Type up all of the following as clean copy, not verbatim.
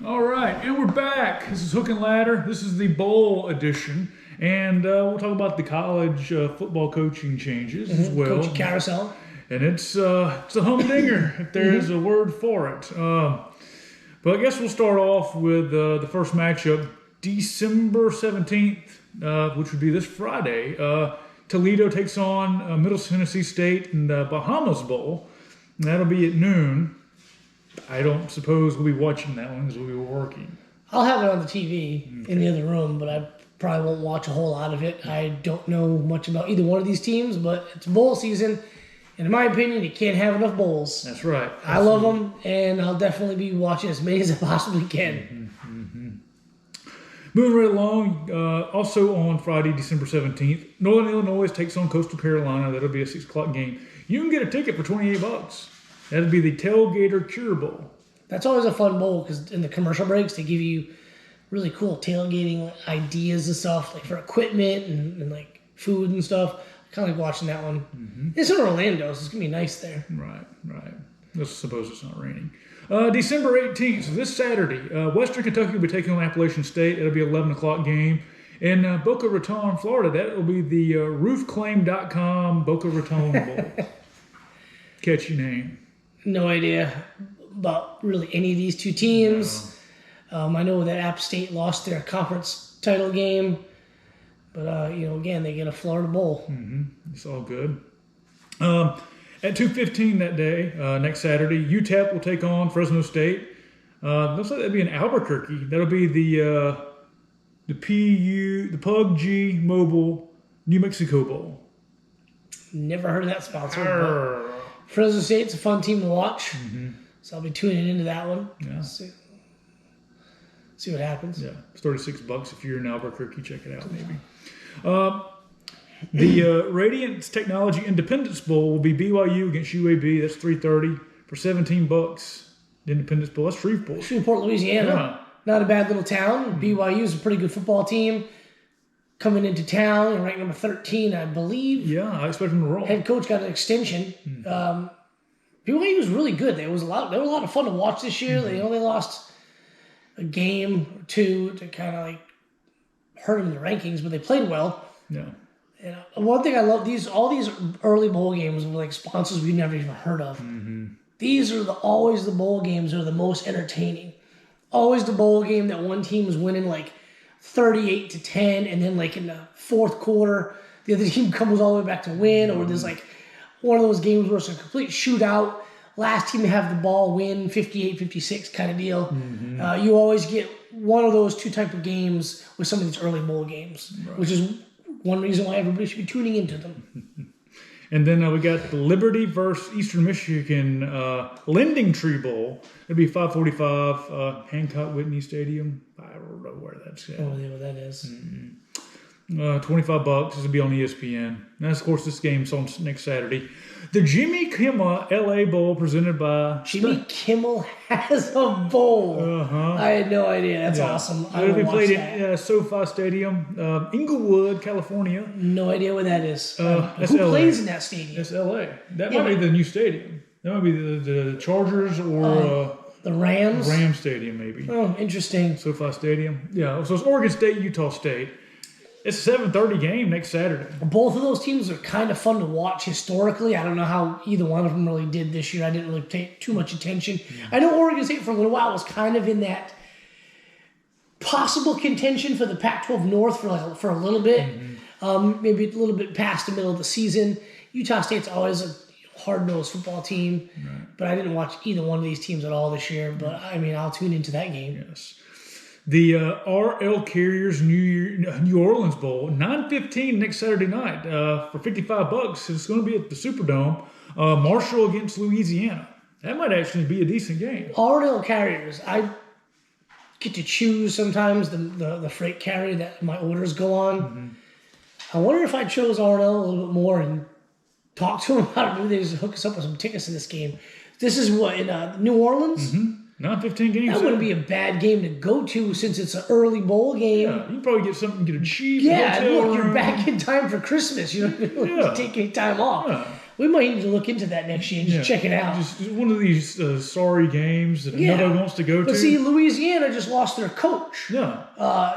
All right, and we're back. This is Hook and Ladder. This is the bowl edition, and we'll talk about the college football coaching changes as well. Coaching carousel. And it's a humdinger, if there is a word for it. But I guess we'll start off with the first matchup, December 17th, which would be this Friday. Toledo takes on Middle Tennessee State in the Bahamas Bowl. And that'll be at noon. I don't suppose we'll be watching that one because we'll be working. I'll have it on the TV in the other room, but I probably won't watch a whole lot of it. I don't know much about either one of these teams, but it's bowl season. And in my opinion, you can't have enough bowls. That's right. I love them, and I'll definitely be watching as many as I possibly can. Moving right along, also on Friday, December 17th, Northern Illinois takes on Coastal Carolina. That'll be a 6 o'clock game. You can get a ticket for $28. That'll be the Tailgater Cure Bowl. That's always a fun bowl because in the commercial breaks, they give you really cool tailgating ideas and stuff, like for equipment and like food and stuff. I kind of like watching that one. It's in Orlando, so it's going to be nice there. Right. Let's suppose it's not raining. December 18th, so this Saturday, Western Kentucky will be taking on Appalachian State. It'll be an 11 o'clock game. In Boca Raton, Florida, that will be the roofclaim.com Boca Raton Bowl. Catchy name. No idea about really any of these two teams. No. I know that App State lost their conference title game. But, again, they get a Florida Bowl. It's all good. At 2:15 that day, next Saturday, UTEP will take on Fresno State. Looks like that'll be in Albuquerque. That'll be the PUBG Mobile New Mexico Bowl. Never heard of that sponsor. Fresno State's a fun team to watch. So I'll be tuning into that one. Yeah. See what happens. Yeah, it's $36 if you're in Albuquerque. Check it out, maybe. The Radiance Technology Independence Bowl will be BYU against UAB. That's $3.30 for $17. The Independence Bowl. That's Shreveport. Shreveport, Louisiana. Yeah. Not a bad little town. BYU is a pretty good football team. Coming into town and ranked number 13, I believe. Yeah, I expect them to roll. Head coach got an extension. BYU was really good. They were a lot of fun to watch this year. They lost a game or two to kind of like hurt them in the rankings, but they played well. Yeah. And one thing I love, all these early bowl games with like sponsors we never even heard of. These are always the bowl games that are the most entertaining. Always the bowl game that one team is winning like 38-10, and then like in the fourth quarter, the other team comes all the way back to win, or there's like one of those games where it's a complete shootout. Last team to have the ball win, 58-56 kind of deal. You always get one of those two type of games with some of these early bowl games, which is one reason why everybody should be tuning into them. And then we got the Liberty versus Eastern Michigan Lending Tree Bowl. It'll be 5:45 Hancock Whitney Stadium. I don't know where that's at. I don't know what that is. $25. This will be on ESPN. And of course, this game's on next Saturday. The Jimmy Kimmel LA Bowl presented by Jimmy Kimmel has a bowl. I had no idea. That's awesome. It'll be played at SoFi Stadium, Inglewood, California. No idea what that is. That's Who LA. plays in that stadium? That's LA. That might be the new stadium. That might be the Chargers or the Rams. Ram Stadium, maybe. Oh, interesting. SoFi Stadium. Yeah. So it's Oregon State, Utah State. It's a 7:30 game next Saturday. Both of those teams are kind of fun to watch historically. I don't know how either one of them really did this year. I didn't really pay too much attention. I know Oregon State for a little while was kind of in that possible contention for the Pac-12 North for a little bit. Maybe a little bit past the middle of the season. Utah State's always a hard-nosed football team. But I didn't watch either one of these teams at all this year. But, I mean, I'll tune into that game. Yes. The RL Carriers New Orleans Bowl, 9:15 next Saturday night for $55. It's going to be at the Superdome. Marshall against Louisiana. That might actually be a decent game. RL Carriers. I get to choose sometimes the freight carrier that my orders go on. I wonder if I chose RL a little bit more and talk to them about it. Maybe they just hook us up with some tickets to this game. This is what, in New Orleans? 9:15 games. That wouldn't be a bad game to go to since it's an early bowl game. Yeah, you can probably get something, get a cheap Yeah, hotel look, room. you're back in time for Christmas. You don't have to take any time off. Yeah. We might need to look into that next year and just check it out. Just one of these sorry games that nobody wants to go to. But see, Louisiana just lost their coach. Yeah.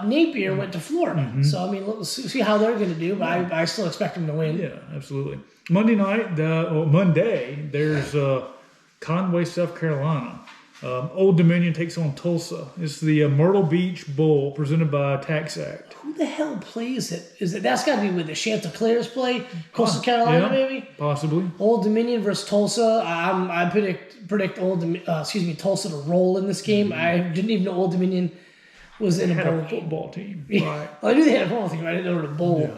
Napier went to Florida. So, I mean, let's see how they're going to do, but I still expect them to win. Yeah, absolutely. Monday, there's Conway, South Carolina. Old Dominion takes on Tulsa. It's the Myrtle Beach Bowl presented by TaxAct. Who the hell plays it? That's got to be with the Chanticleers play? Coastal Carolina, maybe? Possibly. Old Dominion versus Tulsa. I predict Tulsa to roll in this game. I didn't even know Old Dominion was in a bowl game. Football team. Yeah. Right. Well, I knew they had a football team. I didn't know it was a bowl.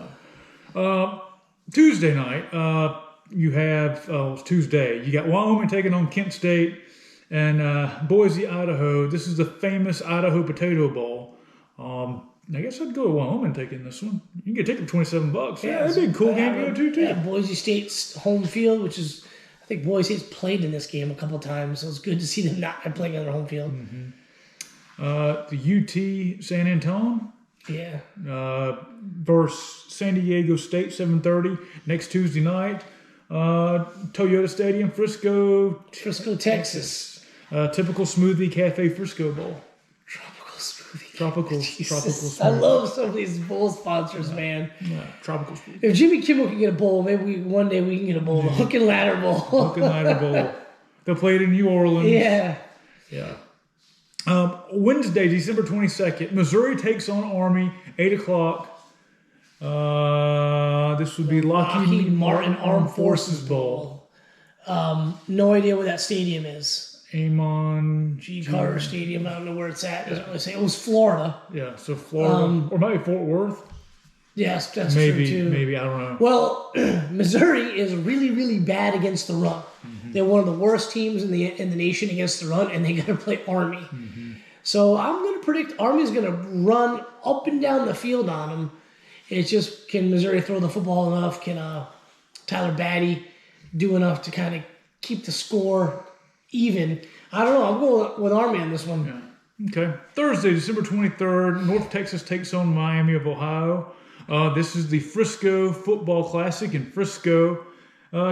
Yeah. Tuesday night, you have it's Tuesday. You got Wyoming taking on Kent State and Boise, Idaho. This is the famous Idaho Potato Bowl. I guess I'd go with Wyoming taking this one. You can get a ticket for $27. Yeah, that'd be a cool game to go to, too. Yeah, Boise State's home field, which is, I think Boise State's played in this game a couple times, so it's good to see them not playing on their home field. The UT San Antonio. Yeah. Versus San Diego State, 7:30 next Tuesday night. Toyota Stadium, Frisco, Texas. Typical Smoothie Cafe Frisco Bowl. Tropical smoothie. Tropical smoothie. I love some of these bowl sponsors, man. Yeah, tropical smoothie. If Jimmy Kimmel can get a bowl, maybe one day we can get a bowl. The Hook and Ladder Bowl. Hook and Ladder Bowl. They'll play it in New Orleans. Yeah. Yeah. Wednesday, December 22nd, Missouri takes on Army, 8 o'clock. This would be Lockheed Martin Armed Forces Bowl. No idea where that stadium is. Amon G. Carter Stadium. I don't know where it's at. Doesn't really say. It was Florida. Yeah, so Florida. Or maybe Fort Worth. Yes, that's true too. Maybe, I don't know. Well, Missouri is really, really bad against the run. They're one of the worst teams in the nation against the run, and they got to play Army. So I'm going to predict Army's going to run up and down the field on them. It's just, can Missouri throw the football enough? Can Tyler Batty do enough to kind of keep the score even? I don't know. I'm going with Army on this one. Yeah. Okay. Thursday, December 23rd, North Texas takes on Miami of Ohio. This is the Frisco Football Classic in Frisco,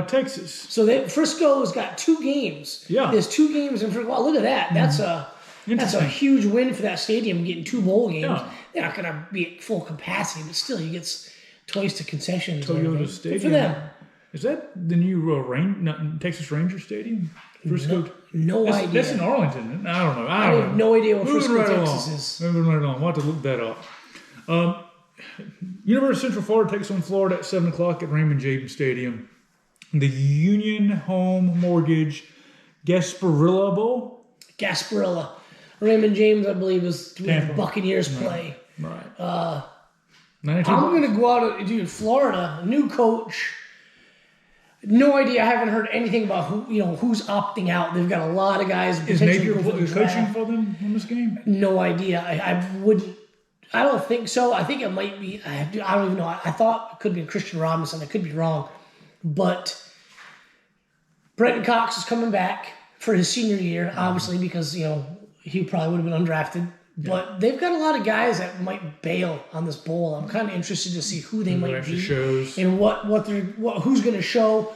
Texas. So Frisco's got 2 games. Yeah. There's 2 games in Frisco. Wow, look at that. That's a huge win for that stadium, getting 2 bowl games. Yeah. They're not going to be at full capacity, but still, he gets twice the concessions. Toyota Stadium. Good for them. Is that the new Texas Ranger Stadium? Frisco? No idea. That's in Arlington, isn't it? I don't know. I have no idea what Frisco, Texas is. Moving right along. We'll have to look that up. University of Central Florida takes on Florida at 7 o'clock at Raymond James Stadium. The Union Home Mortgage Gasparilla Bowl. Gasparilla. Raymond James, I believe, is where the Buccaneers play. Right. I'm going to go out and Florida, new coach. No idea. I haven't heard anything about who's opting out. They've got a lot of guys. Is Napier coaching for them in this game? No idea. I wouldn't. I don't think so. I think it might be. I don't even know. I thought it could be Christian Robinson. I could be wrong, but Brenton Cox is coming back for his senior year, obviously, because he probably would have been undrafted. Yeah. But they've got a lot of guys that might bail on this bowl. I'm kind of interested to see who they might be and who's going to show.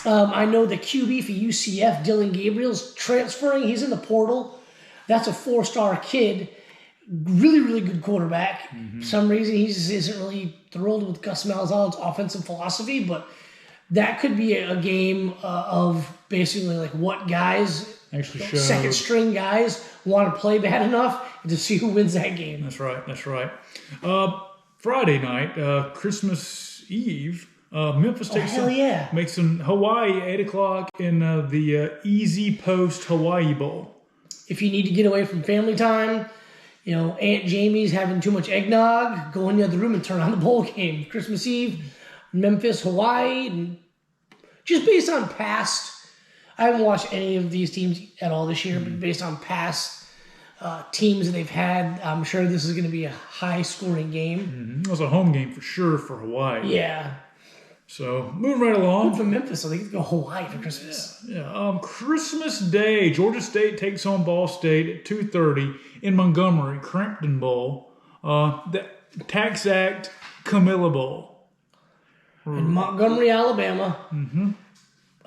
I know the QB for UCF, Dylan Gabriel's transferring. He's in the portal. That's a 4-star kid. Really, really good quarterback. For some reason, he just isn't really thrilled with Gus Malzahn's offensive philosophy, but that could be a game of basically like what guys, second string guys, want to play bad enough to see who wins that game. That's right. Friday night, Christmas Eve, Memphis makes some Hawaii 8 o'clock in the Easy Post Hawaii Bowl. If you need to get away from family time, Aunt Jamie's having too much eggnog, go in the other room and turn on the bowl game. Christmas Eve, Memphis, Hawaii, and just based on past, I haven't watched any of these teams at all this year, but based on past teams that they've had, I'm sure this is going to be a high-scoring game. It was a home game for sure for Hawaii. Yeah. So, moving right along. Good for Memphis, so they get to go Hawaii for Christmas. Yeah. Christmas Day, Georgia State takes on Ball State at 2:30 in Montgomery, Crampton Bowl. The TaxAct Camilla Bowl. In Montgomery, Alabama.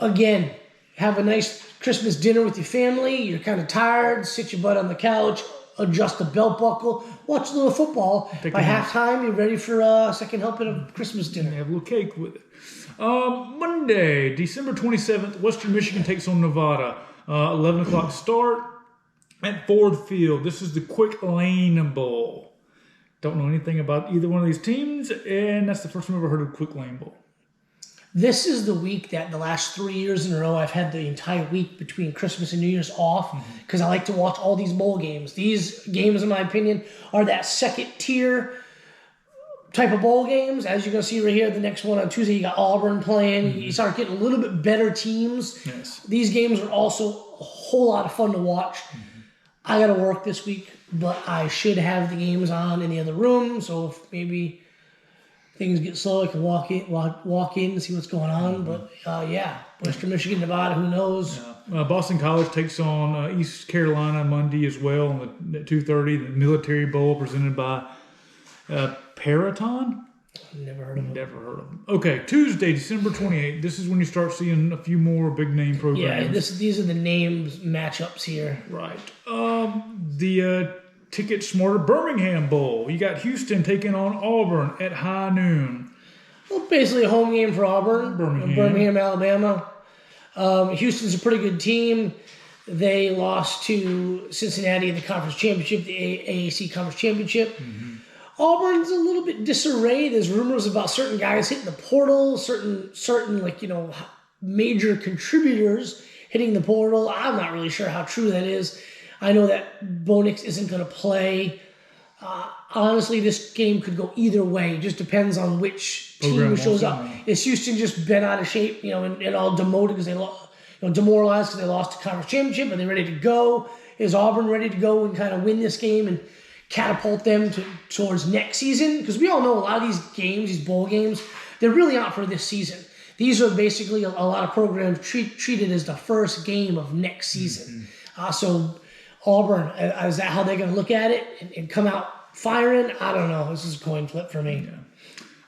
again, have a nice Christmas dinner with your family. You're kind of tired. Sit your butt on the couch. Adjust the belt buckle. Watch a little football. By halftime, you're ready for a second helping of Christmas dinner. Have a little cake with it. Monday, December 27th, Western Michigan takes on Nevada. 11 o'clock start at Ford Field. This is the Quick Lane Bowl. Don't know anything about either one of these teams, and that's the first time I've ever heard of Quick Lane Bowl. This is the week that the last 3 years in a row I've had the entire week between Christmas and New Year's off because I like to watch all these bowl games. These games, in my opinion, are that second tier type of bowl games. As you're going to see right here, the next one on Tuesday, you got Auburn playing. You start getting a little bit better teams. Yes. These games are also a whole lot of fun to watch. I got to work this week, but I should have the games on in the other room, so if maybe things get slow, I can walk in and see what's going on. But yeah, Western Michigan, Nevada, who knows? Boston College takes on East Carolina Monday as well on the 2:30. The Military Bowl presented by Peraton. Never heard of them. Never heard of them. Okay, Tuesday, December 28th. This is when you start seeing a few more big name programs. Yeah, these are the names matchups here. Right. The Ticket Smarter Birmingham Bowl. You got Houston taking on Auburn at high noon. Well, basically a home game for Auburn. Birmingham, Alabama. Houston's a pretty good team. They lost to Cincinnati in the conference championship, the AAC conference championship. Auburn's a little bit disarray. There's rumors about certain guys hitting the portal, certain major contributors hitting the portal. I'm not really sure how true that is. I know that Bo Nix isn't going to play. Honestly, this game could go either way. It just depends on which team shows up. Is Houston just been out of shape, and all demoted because they demoralized because they lost the conference championship? Are they ready to go? Is Auburn ready to go and kind of win this game and catapult them towards next season? Because we all know a lot of these games, these bowl games, they're really not for this season. These are basically a lot of programs treated as the first game of next season. So Auburn, is that how they're going to look at it and come out firing? I don't know. This is a coin flip for me.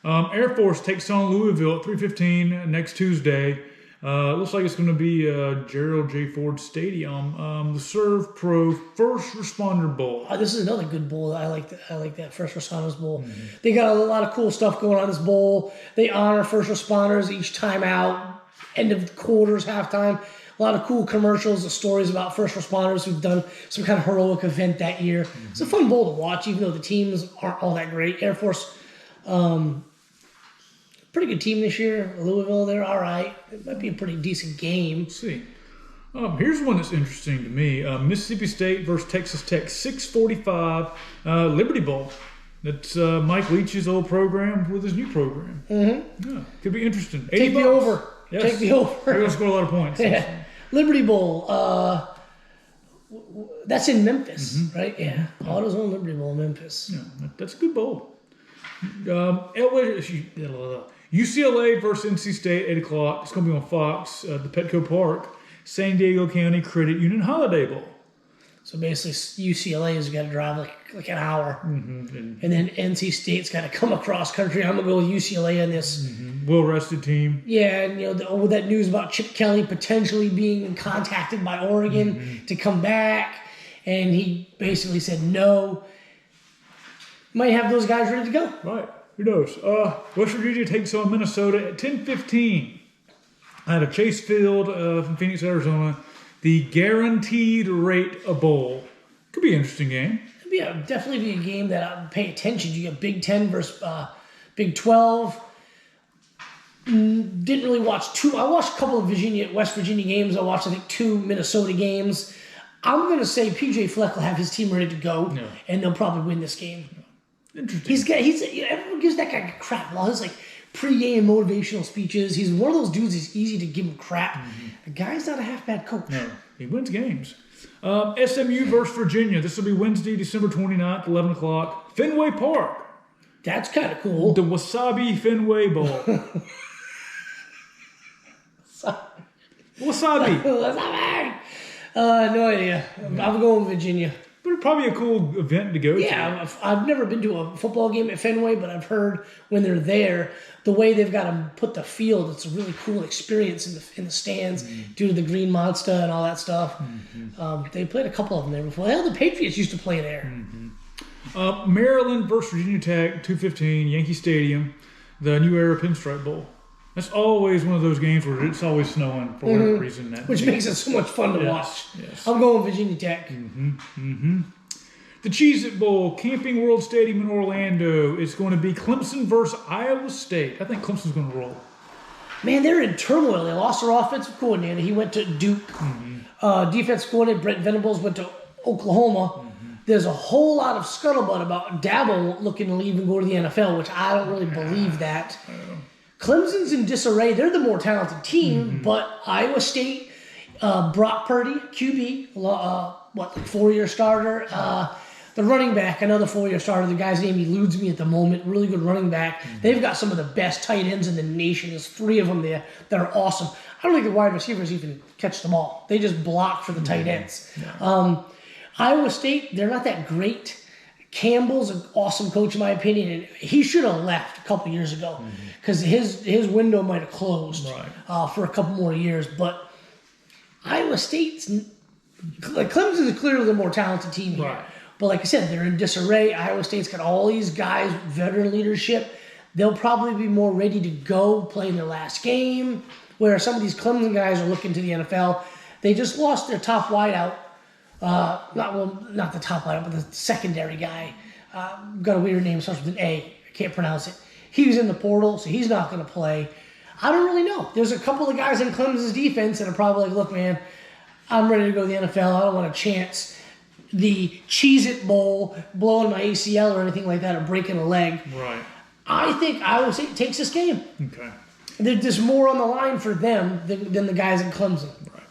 Yeah. Air Force takes on Louisville at 3:15 next Tuesday. Looks like it's going to be Gerald J. Ford Stadium. The Serve Pro First Responder Bowl. This is another good bowl. I like that First Responders Bowl. They got a lot of cool stuff going on in this bowl. They honor first responders each time out, end of quarters, halftime. A lot of cool commercials, the stories about first responders who've done some kind of heroic event that year. It's a fun bowl to watch, even though the teams aren't all that great. Air Force, pretty good team this year. Louisville, they're all right. It might be a pretty decent game. Let's see. Here's one that's interesting to me. Mississippi State versus Texas Tech, 6:45 Liberty Bowl. That's Mike Leach's old program with his new program. Yeah, could be interesting. Take the over. Yes. Take the over. They're going to score a lot of points. Yeah. Liberty Bowl. That's in Memphis, right? Yeah. AutoZone Liberty Bowl, Memphis. Yeah, that's a good bowl. UCLA versus NC State, 8 o'clock. It's going to be on Fox, the Petco Park. San Diego County Credit Union Holiday Bowl. So basically, UCLA has got to drive like an hour. And then NC State's got to come across country. I'm going to go with UCLA on this. Well-rested team. Yeah, and with that news about Chip Kelly potentially being contacted by Oregon to come back, and he basically said no. Might have those guys ready to go. Right. Who knows? West Virginia takes on Minnesota at 10:15 at a Chase Field from Phoenix, Arizona. The Guaranteed Rate Bowl. Could be an interesting game. It'd definitely be a game that I'd pay attention to. You got Big 10 versus Big 12. Didn't really watch two. I watched a couple of West Virginia games. I watched, I think, 2 Minnesota games. I'm going to say P.J. Fleck will have his team ready to go, and they'll probably win this game. Interesting. Everyone gives that guy crap. All his pre-game motivational speeches. He's one of those dudes. It's easy to give him crap. The guy's not a half bad coach. No, he wins games. SMU versus Virginia. This will be Wednesday, December 29th, 11 o'clock. Fenway Park. That's kind of cool. The Wasabi Fenway Bowl. Wasabi. Wasabi. No idea. I'm going Virginia. But probably a cool event to go to. Yeah, I've never been to a football game at Fenway, but I've heard when they're there, the way they've got to put the field, it's a really cool experience in the stands due to the Green Monster and all that stuff. They played a couple of them there before. Hell, the Patriots used to play there. Maryland versus Virginia Tech, 2:15, Yankee Stadium, the New Era Pinstripe Bowl. That's always one of those games where it's always snowing for whatever reason. Which makes it so much fun to watch. Yes. I'm going Virginia Tech. The Cheez-It Bowl, Camping World Stadium in Orlando. It's going to be Clemson versus Iowa State. I think Clemson's going to roll. Man, they're in turmoil. They lost their offensive coordinator. He went to Duke. Defense coordinator Brent Venables went to Oklahoma. There's a whole lot of scuttlebutt about Dabo looking to leave and go to the NFL, which I don't really believe that. Clemson's in disarray. They're the more talented team, but Iowa State, Brock Purdy, QB, like 4-year starter. The running back, another 4-year starter. The guy's name eludes me at the moment. Really good running back. They've got some of the best tight ends in the nation. There's 3 of them there that are awesome. I don't think the wide receivers even catch the ball. They just block for the tight ends. Iowa State, they're not that great. Campbell's an awesome coach, in my opinion, and he should have left a couple years ago because his window might have closed for a couple more years. But Iowa State's, like, Clemson is clearly the more talented team here. Right. But like I said, they're in disarray. Iowa State's got all these guys, veteran leadership. They'll probably be more ready to go playing their last game, where some of these Clemson guys are looking to the NFL. They just lost their top wideout. Not the top wideout, but the secondary guy. Got a weird name, starts with an A. I can't pronounce it. He was in the portal, so he's not going to play. I don't really know. There's a couple of guys in Clemson's defense that are probably like, look, man, I'm ready to go to the NFL. I don't want to chance the Cheez-It Bowl, blowing my ACL or anything like that, or breaking a leg. Right. I think Iowa State takes this game. Okay. There's more on the line for them than the guys in Clemson. Right.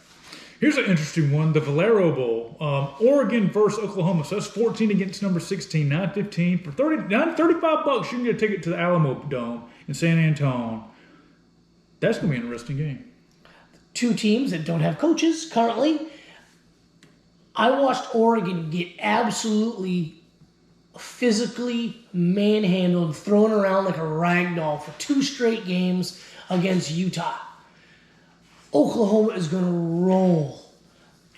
Here's an interesting one, the Valero Bowl. Oregon versus Oklahoma. So that's 14 against number 16, $9.15. For $35, you can get a ticket to the Alamo Dome in San Antonio. That's going to be an interesting game. 2 teams that don't have coaches currently. I watched Oregon get absolutely physically manhandled, thrown around like a rag doll for 2 straight games against Utah. Oklahoma is going to roll,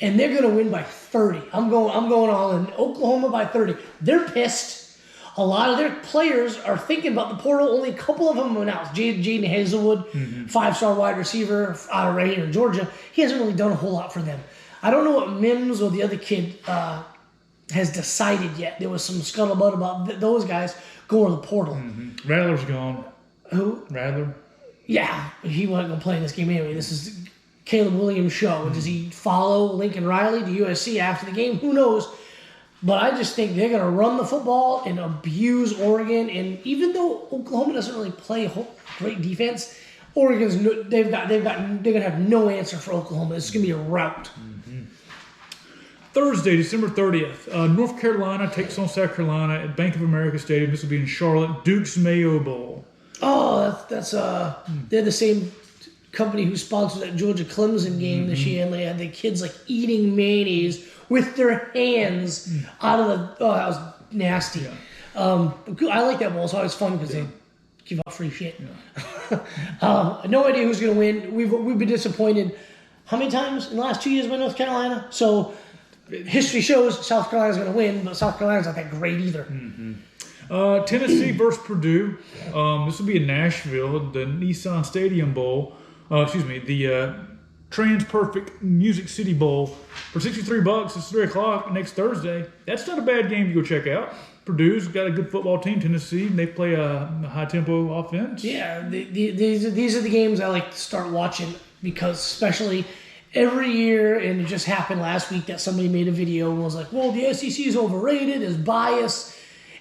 and they're going to win by 30. I'm going all in. Oklahoma by 30. They're pissed. A lot of their players are thinking about the portal. Only a couple of them announced. Jaden Hazelwood, 5-star wide receiver out of right here in Georgia. He hasn't really done a whole lot for them. I don't know what Mims or the other kid has decided yet. There was some scuttlebutt about those guys going to the portal. Rattler's gone. Who? Rattler? Yeah, he wasn't going to play in this game anyway. This is Caleb Williams' show. Does he follow Lincoln Riley to USC after the game? Who knows? But I just think they're going to run the football and abuse Oregon. And even though Oklahoma doesn't really play great defense, Oregon's they're going to have no answer for Oklahoma. It's going to be a rout. Thursday, December 30th, North Carolina takes on South Carolina at Bank of America Stadium. This will be in Charlotte. Duke's Mayo Bowl. Oh, that's they're the same company who sponsored that Georgia Clemson game this year, and they had the kids like eating mayonnaise with their hands out of the. Oh, that was nasty. Yeah. I like that bowl. It's always fun because they give out free shit. Yeah. No idea who's going to win. We've been disappointed. How many times in the last 2 years by North Carolina? So history shows South Carolina's going to win, but South Carolina's not that great either. Tennessee versus Purdue. This will be in Nashville, the Nissan Stadium Bowl. The Trans-Perfect Music City Bowl. For $63, it's 3 o'clock next Thursday. That's not a bad game to go check out. Purdue's got a good football team, Tennessee, and they play a high-tempo offense. Yeah, these are the games I like to start watching because especially every year, and it just happened last week that somebody made a video and was like, well, the SEC is overrated, is biased.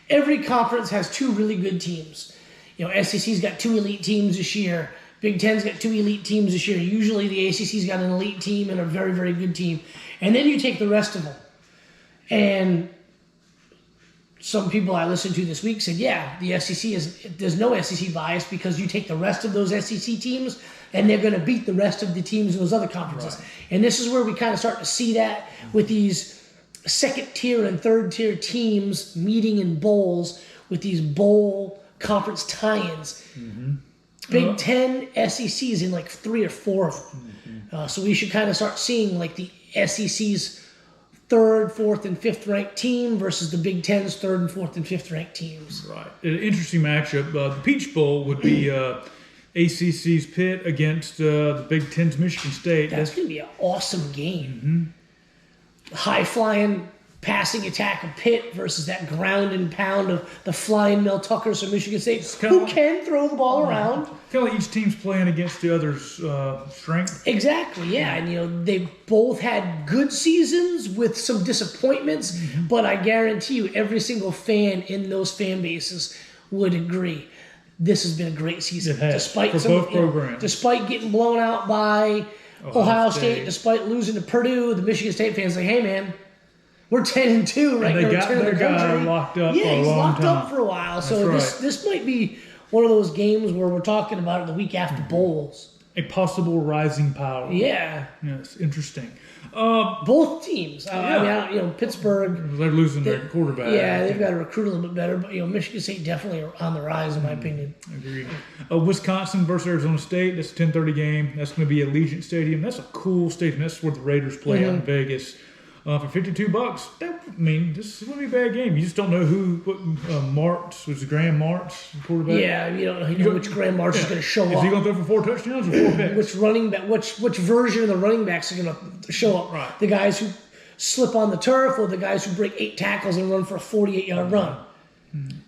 Every conference has 2 really good teams. You know, SEC's got 2 elite teams this year. Big Ten's got 2 elite teams this year. Usually the ACC's got an elite team and a very, very good team. And then you take the rest of them. And some people I listened to this week said, yeah, the SEC there's no SEC bias because you take the rest of those SEC teams and they're going to beat the rest of the teams in those other conferences. Right. And this is where we kind of start to see that with these second-tier and third-tier teams meeting in bowls with these bowl conference tie-ins. Big Ten, SEC is in like 3 or 4 of them. So we should kind of start seeing like the SEC's 3rd, 4th, and 5th ranked team versus the Big Ten's 3rd and 4th and 5th ranked teams. Right. An interesting matchup. The Peach Bowl would be ACC's Pitt against the Big Ten's Michigan State. That's going to be an awesome game. High-flying passing attack of Pitt versus that ground and pound of the flying Mel Tuckers of Michigan State, who can throw the ball around. Kind of like each team's playing against the other's strength. Exactly, yeah. And, they both had good seasons with some disappointments, but I guarantee you every single fan in those fan bases would agree. This has been a great season. It has, despite for both programs. Despite getting blown out by Ohio State, despite losing to Purdue, the Michigan State fans are like, hey, man, we're 10-2 right now. They got their guy locked up for a long time. Yeah, he's locked up for a while. So this might be one of those games where we're talking about it the week after bowls. A possible rising power. Yeah. Yes, interesting. Both teams. I mean, Pittsburgh. They're losing their quarterback. Yeah, they've got to recruit a little bit better. But, Michigan State definitely are on the rise, in my opinion. Agreed. Wisconsin versus Arizona State. That's a 10:30 game. That's going to be at Allegiant Stadium. That's a cool stadium. That's where the Raiders play out in Vegas. For $52, this wouldn't be a bad game. You just don't know Martz, was it Graham Martz, the quarterback? Yeah, you don't know which Graham Martz is going to show up. Is he going to throw for 4 touchdowns or 4 picks? Which running back, which version of the running backs are going to show up? Right. The guys who slip on the turf or the guys who break 8 tackles and run for a 48-yard run?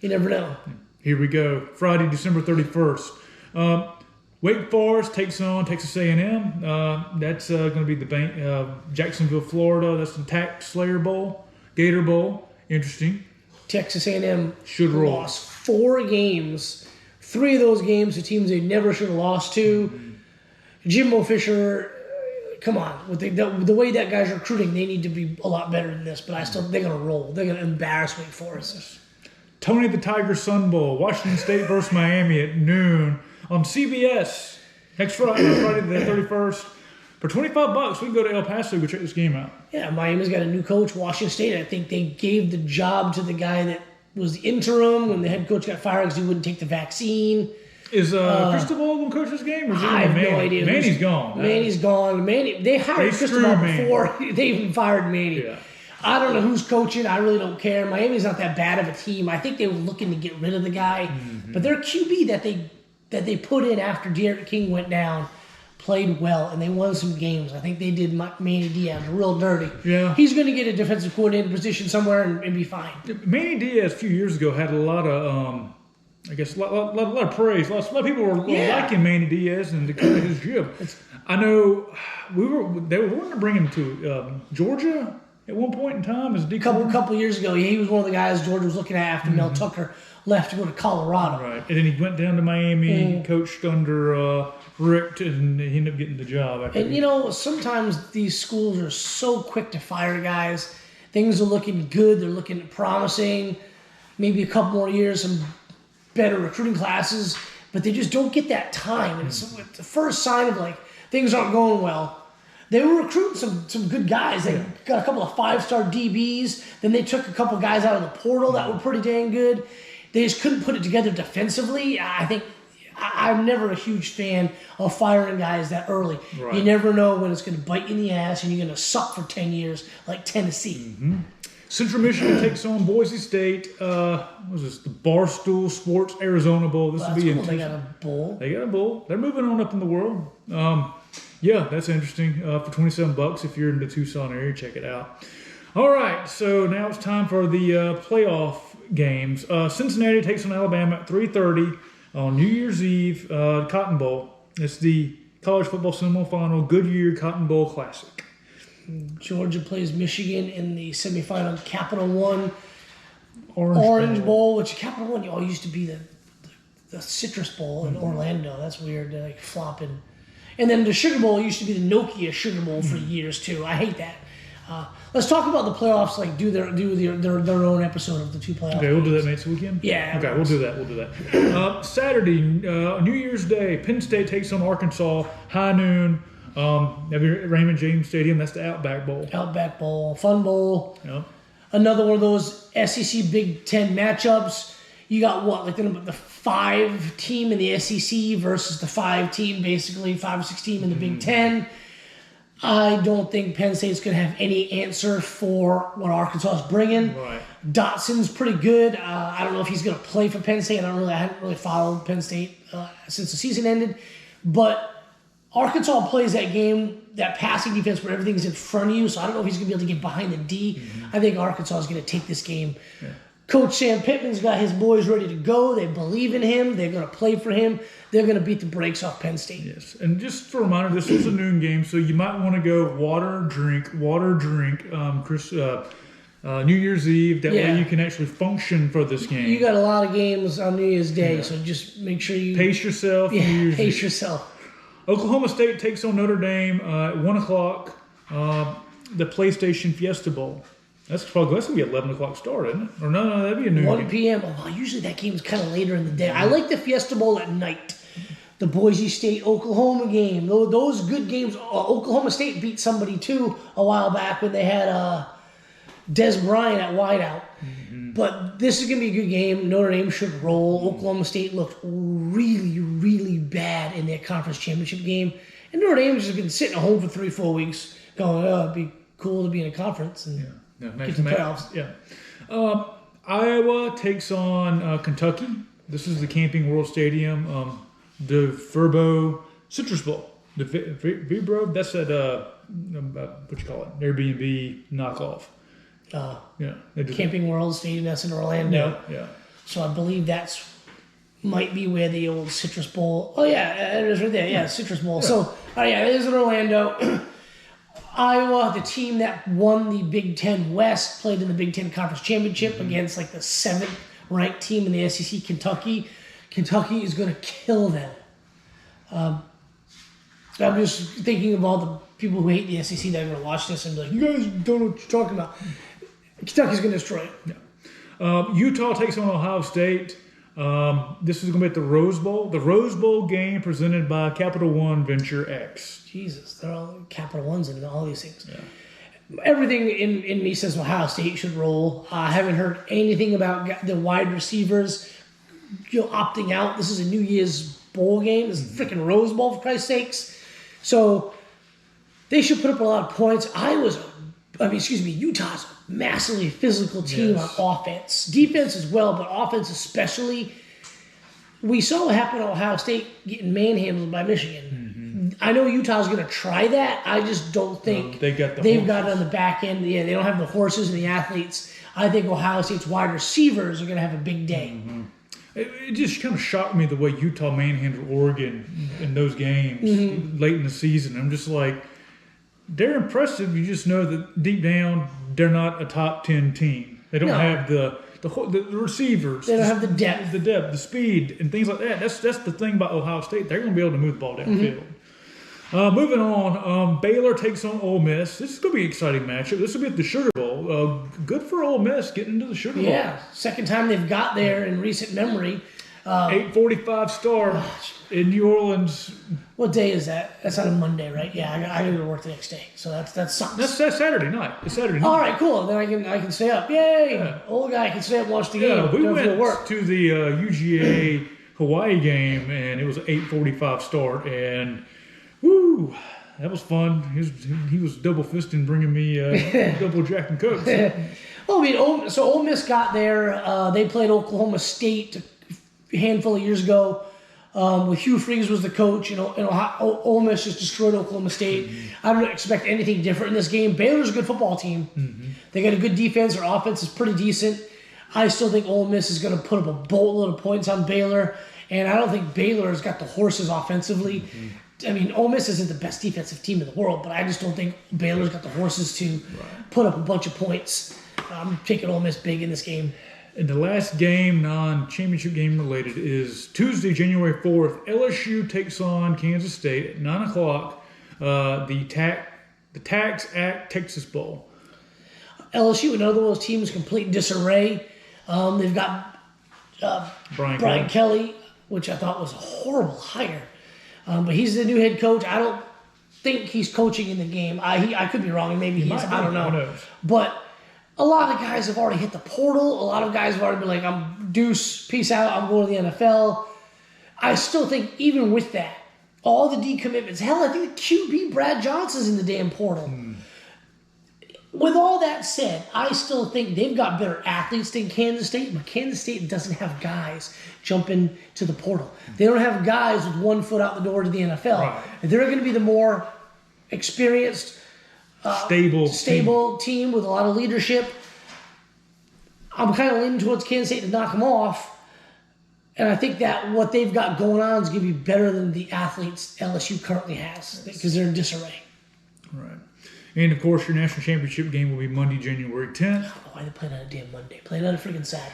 You never know. Here we go. Friday, December 31st. Wake Forest takes on Texas A&M. That's going to be the Jacksonville, Florida. That's the Tax Slayer Bowl, Gator Bowl. Interesting. Texas A&M should roll. Lost 4 games. 3 of those games to teams they never should have lost to. Jimbo Fisher, come on. With the way that guy's recruiting, they need to be a lot better than this. But they're going to roll. They're going to embarrass Wake Forest. Tony the Tiger Sun Bowl, Washington State versus Miami at noon. On CBS, next Friday the 31st. For $25, we can go to El Paso to check this game out. Yeah, Miami's got a new coach. Washington State, I think they gave the job to the guy that was the interim when the head coach got fired because he wouldn't take the vaccine. Is Cristobal going to coach this game? Or is I have no idea. Manny's gone. Manny's gone. They hired Cristobal before they even fired Manny. Yeah. I don't know who's coaching. I really don't care. Miami's not that bad of a team. I think they were looking to get rid of the guy. But their QB that they put in after Derek King went down played well, and they won some games. I think they did Manny Diaz real dirty. Yeah. He's going to get a defensive coordinator position somewhere and be fine. Manny Diaz a few years ago had a lot of, a lot of praise. A lot of people were liking Manny Diaz and his jib. I know they were wanting to bring him to Georgia at one point in time as a couple years ago. He was one of the guys Georgia was looking at after Mel Tucker left to go to Colorado. Right, and then he went down to Miami, coached under Richt, and he ended up getting the job. And sometimes these schools are so quick to fire guys. Things are looking good. They're looking promising. Maybe a couple more years, some better recruiting classes, but they just don't get that time. And it's the first sign of things aren't going well. They were recruiting some good guys. They got a couple of 5-star DBs. Then they took a couple guys out of the portal that were pretty dang good. They just couldn't put it together defensively. I think I'm never a huge fan of firing guys that early. Right. You never know when it's going to bite you in the ass and you're going to suck for 10 years like Tennessee. Central Michigan takes on Boise State. What was this? The Barstool Sports Arizona Bowl. This will be cool. They got a bowl. They're moving on up in the world. Yeah, that's interesting. For $27, if you're in the Tucson area, check it out. All right, so now it's time for the playoff games. Cincinnati takes on Alabama at 3:30 on New Year's Eve, Cotton Bowl. It's the college football semifinal Goodyear Cotton Bowl Classic. Georgia plays Michigan in the semifinal Capital One Orange Bowl, which Capital One used to be the Citrus Bowl in Orlando. That's weird, flopping. And then the Sugar Bowl used to be the Nokia Sugar Bowl for years too. I hate that. Let's talk about the playoffs. Do their own episode of the 2 playoffs. Okay, we'll do that next weekend. Yeah. Okay, we'll do that. Saturday, New Year's Day, Penn State takes on Arkansas, high noon. Raymond James Stadium, that's the Outback Bowl. Outback Bowl, Fun Bowl. Yep. Another one of those SEC Big Ten matchups. You got what, like the 5 team in the SEC versus the 5 team, basically 5 or 6 team in the Big Ten. I don't think Penn State's going to have any answer for what Arkansas is bringing. Right. Dotson's pretty good. I don't know if he's going to play for Penn State. I haven't really followed Penn State since the season ended. But Arkansas plays that game, that passing defense where everything's in front of you. So I don't know if he's going to be able to get behind the D. I think Arkansas is going to take this game. Yeah. Coach Sam Pittman's got his boys ready to go. They believe in him. They're going to play for him. They're going to beat the brakes off Penn State. Yes, and just a reminder, this is a noon game, so you might want to go water, drink, New Year's Eve. That way you can actually function for this game. You got a lot of games on New Year's Day, so just make sure you... Pace yourself. Yeah, pace yourself. Oklahoma State takes on Notre Dame at 1 o'clock, the PlayStation Fiesta Bowl. That's going to be an 11 o'clock start, isn't it? Or no, that'd be a noon 1 game. p.m. Oh, well, usually that game's kind of later in the day. I like the Fiesta Bowl at night. The Boise State-Oklahoma game. Those good games. Oklahoma State beat somebody, too, a while back when they had Des Bryant at wideout. But this is going to be a good game. Notre Dame should roll. Oklahoma State looked really, really bad in their conference championship game. And Notre Dame's just been sitting at home for 3-4 weeks going, it'd be cool to be in a conference and get to the playoffs. Yeah. Iowa takes on Kentucky. This is the Camping World Stadium. The Vrbo Citrus Bowl. The Vrbo, that's at, what you call it, Airbnb knockoff. Camping World Stadium, that's in Orlando. Yeah. So I believe that's might be where the old Citrus Bowl. Oh yeah, it is right there. Yeah, Citrus Bowl. Yeah. So it is in Orlando. Iowa, the team that won the Big Ten West, played in the Big Ten Conference Championship against like the 7th ranked team in the SEC, Kentucky. Kentucky is going to kill them. I'm just thinking of all the people who hate the SEC that are going to watch this and be like, you guys don't know what you're talking about. Kentucky's going to destroy it. Yeah. Utah takes on Ohio State. This is going to be at the Rose Bowl. The Rose Bowl game presented by Capital One Venture X. Jesus, they're all Capital Ones and all these things. Yeah. Everything in me says Ohio State should roll. I haven't heard anything about the wide receivers opting out. This is a New Year's bowl game. This is freaking Rose Bowl, for Christ's sakes. So they should put up a lot of points. Utah's a massively physical team on offense. Defense as well, but offense especially. We saw what happened at Ohio State getting manhandled by Michigan. I know Utah's going to try that. I just don't think they've got it on the back end. Yeah, they don't have the horses and the athletes. I think Ohio State's wide receivers are going to have a big day. It just kind of shocked me the way Utah manhandled Oregon in those games late in the season. I'm just like, they're impressive. You just know that deep down, they're not a top 10 team. They don't have the receivers. They don't have the depth. The speed, and things like that. That's the thing about Ohio State. They're going to be able to move the ball downfield. Moving on, Baylor takes on Ole Miss. This is going to be an exciting matchup. This will be at the Sugar Bowl. Good for Ole Miss getting into the Sugar Bowl. Yeah, second time they've got there in recent memory. 8:45 start in New Orleans. What day is that? That's on a Monday, right? Yeah, I got to go to work the next day, so that sucks. That's Saturday night. It's Saturday night. All right, cool. Then I can stay up. Yay! Yeah. Old guy can stay up and watch the game. We went to the UGA Hawaii game, and it was an 8:45 start, and woo, that was fun. He was double fisting, bringing me double Jack and Cokes. Well, so Ole Miss got there. They played Oklahoma State a handful of years ago. With Hugh Freeze was the coach. Ole Miss just destroyed Oklahoma State. I don't expect anything different in this game. Baylor's a good football team. They got a good defense. Their offense is pretty decent. I still think Ole Miss is going to put up a boatload of points on Baylor, and I don't think Baylor has got the horses offensively. I mean, Ole Miss isn't the best defensive team in the world, but I just don't think Baylor's got the horses to put up a bunch of points. I'm taking Ole Miss big in this game. And the last game, non-championship game related, is Tuesday, January 4th. LSU takes on Kansas State at 9 o'clock, the Tax Act Texas Bowl. LSU, another one of those teams, complete disarray. They've got Brian Kelly, which I thought was a horrible hire. But he's the new head coach. think he's coaching in the game. I could be wrong. Maybe he is. might be. I don't know. Who knows? But a lot of guys have already hit the portal. A lot of guys have already been like, I'm deuce, peace out, I'm going to the NFL. I still think even with that, all the decommitments, hell, I think the QB Brad Johnson's in the damn portal. With all that said, I still think they've got better athletes than Kansas State, but Kansas State doesn't have guys jumping to the portal. They don't have guys with 1 foot out the door to the NFL. Right. They're going to be the more experienced, stable team with a lot of leadership. I'm kind of leaning towards Kansas State to knock them off. And I think that what they've got going on is going to be better than the athletes LSU currently has because they're in disarray. Right. And, of course, your national championship game will be Monday, January 10th. Why are they playing on a damn Monday? Playing on a freaking Saturday.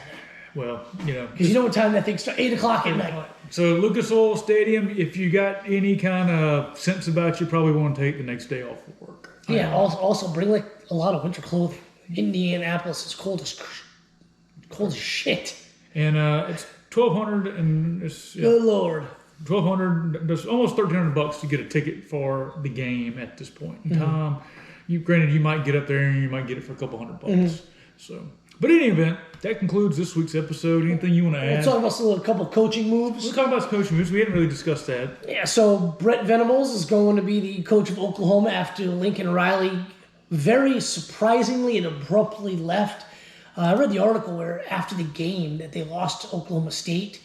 Well, Because you know what time that thing starts? 8 o'clock at night. So Lucas Oil Stadium, if you got any kind of sense about you, probably want to take the next day off of work. Yeah, also bring like a lot of winter clothing. Indianapolis is cold as shit. And it's $1,200 and it's Good Lord. $1,200. That's almost $1,300 to get a ticket for the game at this point in time. Granted, you might get up there and you might get it for a couple $100. So, but in any event, that concludes this week's episode. Anything you want to add? Let's talk about a couple coaching moves. We'll talk about coaching moves. We hadn't really discussed that. Yeah, so Brett Venables is going to be the coach of Oklahoma after Lincoln Riley very surprisingly and abruptly left. I read the article where after the game that they lost to Oklahoma State,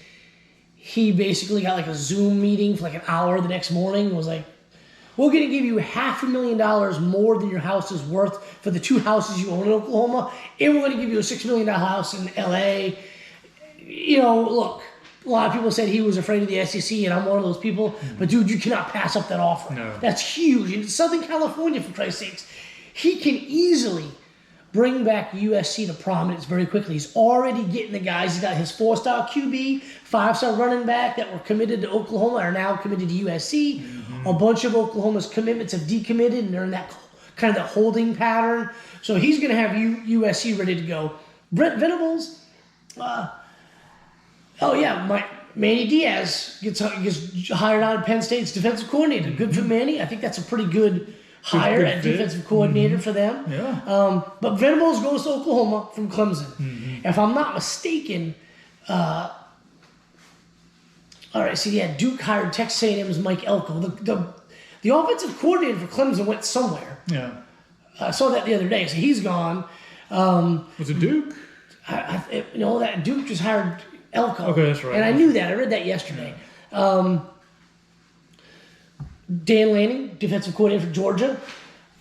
he basically got like a Zoom meeting for like an hour the next morning and was like, we're going to give you $500,000 more than your house is worth for the 2 houses you own in Oklahoma, and we're going to give you a $6 million house in L.A. Look, a lot of people said he was afraid of the SEC, and I'm one of those people, but dude, you cannot pass up that offer. No. That's huge. In Southern California, for Christ's sakes, he can easily bring back USC to prominence very quickly. He's already getting the guys. He's got his 4-star QB, 5-star running back that were committed to Oklahoma are now committed to USC. A bunch of Oklahoma's commitments have decommitted, and they're in that kind of that holding pattern. So he's going to have USC ready to go. Brett Venables, Manny Diaz gets hired on Penn State's defensive coordinator. Good for Manny. I think that's a pretty good hire at defensive coordinator for them. Yeah. But Venables goes to Oklahoma from Clemson. If I'm not mistaken, Duke hired Texas A&M's Mike Elko. The offensive coordinator for Clemson went somewhere. Yeah. I saw that the other day, so he's gone. Was it Duke? That Duke just hired Elko. Okay, that's right. And I knew that. I read that yesterday. Dan Lanning, defensive coordinator for Georgia,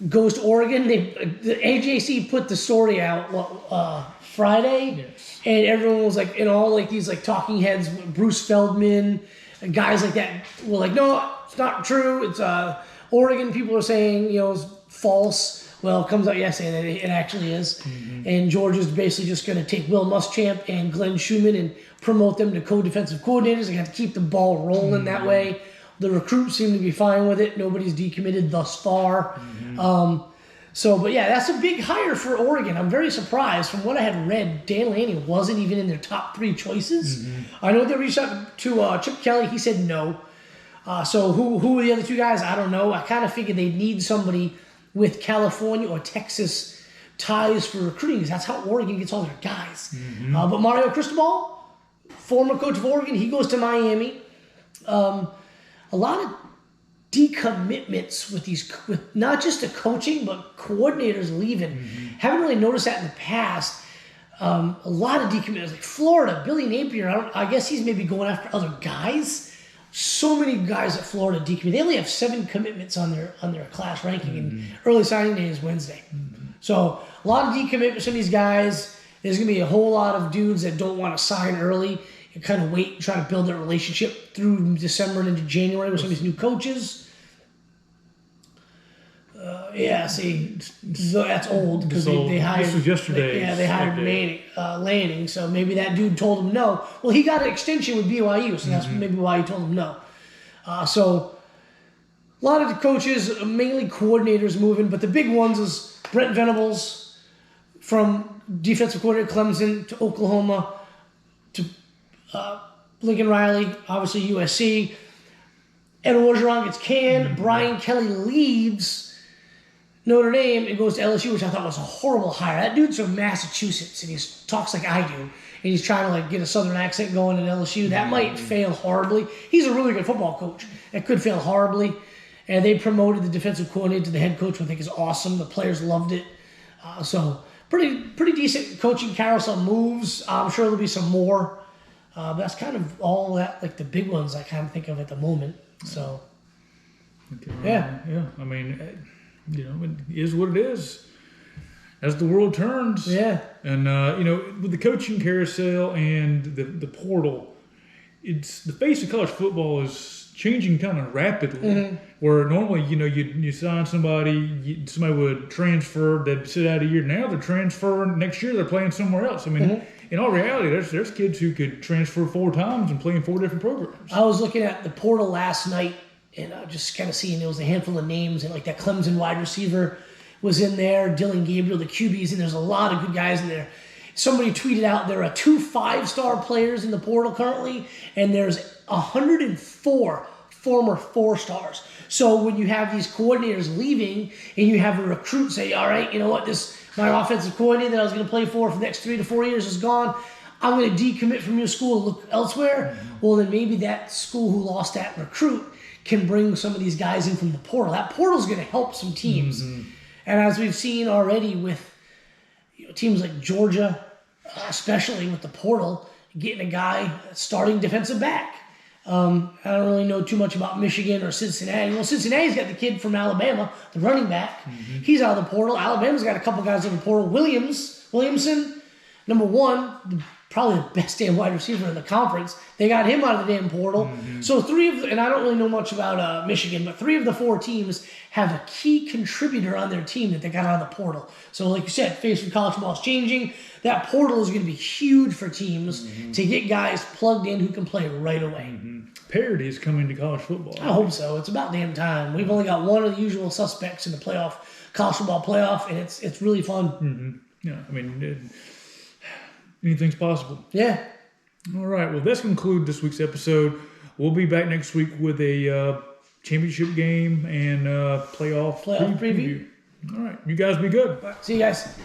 goes to Oregon. The AJC put the story out Friday, Yes. and everyone was like, these like talking heads, Bruce Feldman, and guys like that were like, no, it's not true. It's Oregon. People are saying it's false. Well, it comes out yesterday that it actually is, and Georgia's basically just going to take Will Muschamp and Glenn Schumann and promote them to co-defensive coordinators. They have to keep the ball rolling that way. The recruits seem to be fine with it. Nobody's decommitted thus far. That's a big hire for Oregon. I'm very surprised. From what I had read, Dan Lanning wasn't even in their top 3 choices. I know they reached out to Chip Kelly. He said no. So who are the other 2 guys? I don't know. I kind of figured they need somebody with California or Texas ties for recruiting because that's how Oregon gets all their guys. But Mario Cristobal, former coach of Oregon, he goes to Miami. A lot of decommitments with not just the coaching, but coordinators leaving. Haven't really noticed that in the past. A lot of decommitments, like Florida, Billy Napier, I guess he's maybe going after other guys. So many guys at Florida decommitted. They only have 7 commitments on their class ranking, and early signing day is Wednesday. So a lot of decommitments from these guys. There's going to be a whole lot of dudes that don't want to sign early and kind of wait and try to build their relationship through December and into January with some of these new coaches. So that's old because they hired. This was yesterday. They hired Lanning. So maybe that dude told him no. Well, he got an extension with BYU, so that's maybe why he told him no. So a lot of the coaches, mainly coordinators, moving, but the big ones is Brent Venables from defensive coordinator Clemson to Oklahoma to Lincoln Riley, obviously USC. Ed Orgeron gets canned. Brian Kelly leaves Notre Dame and goes to LSU, which I thought was a horrible hire. That dude's from Massachusetts, and he talks like I do, and he's trying to like get a Southern accent going at LSU. That might fail horribly. He's a really good football coach. That could fail horribly. And they promoted the defensive coordinator to the head coach, which I think is awesome. The players loved it. So pretty decent coaching carousel moves. I'm sure there'll be some more. But that's kind of all that, like the big ones I kind of think of at the moment. So, yeah. I mean, you know, it is what it is. As the world turns. Yeah. And, you know, with the coaching carousel and the portal, it's the face of college football is changing kind of rapidly. Where normally, you know, you sign somebody, somebody would transfer, they'd sit out a year. Now they're transferring. Next year they're playing somewhere else. I mean, in all reality, there's kids who could transfer 4 times and play in 4 different programs. I was looking at the portal last night and just kind of seeing there was a handful of names, and like that Clemson wide receiver was in there, Dylan Gabriel, the QBs, and there's a lot of good guys in there. Somebody tweeted out there are 2 5-star players in the portal currently, and there's 104 former 4-stars. So when you have these coordinators leaving and you have a recruit say, all right, you know what, my offensive coordinator that I was going to play for the next 3 to 4 years is gone. I'm going to decommit from your school and look elsewhere. Well, then maybe that school who lost that recruit can bring some of these guys in from the portal. That portal is going to help some teams. And as we've seen already with teams like Georgia, especially with the portal, getting a guy starting defensive back. I don't really know too much about Michigan or Cincinnati. Well, Cincinnati's got the kid from Alabama, the running back. He's out of the portal. Alabama's got a couple guys in the portal. Williamson, number 1, probably the best damn wide receiver in the conference. They got him out of the damn portal. So 3 and I don't really know much about Michigan, but 3 of the 4 teams have a key contributor on their team that they got out of the portal. So like you said, face of college football is changing. That portal is going to be huge for teams to get guys plugged in who can play right away. Parity is coming to college football. I hope so. It's about damn time. We've only got one of the usual suspects in the college football playoff, and it's really fun. Yeah, I mean, anything's possible. Yeah. All right. Well, let's conclude this week's episode. We'll be back next week with a championship game and playoff preview. All right. You guys be good. See you guys.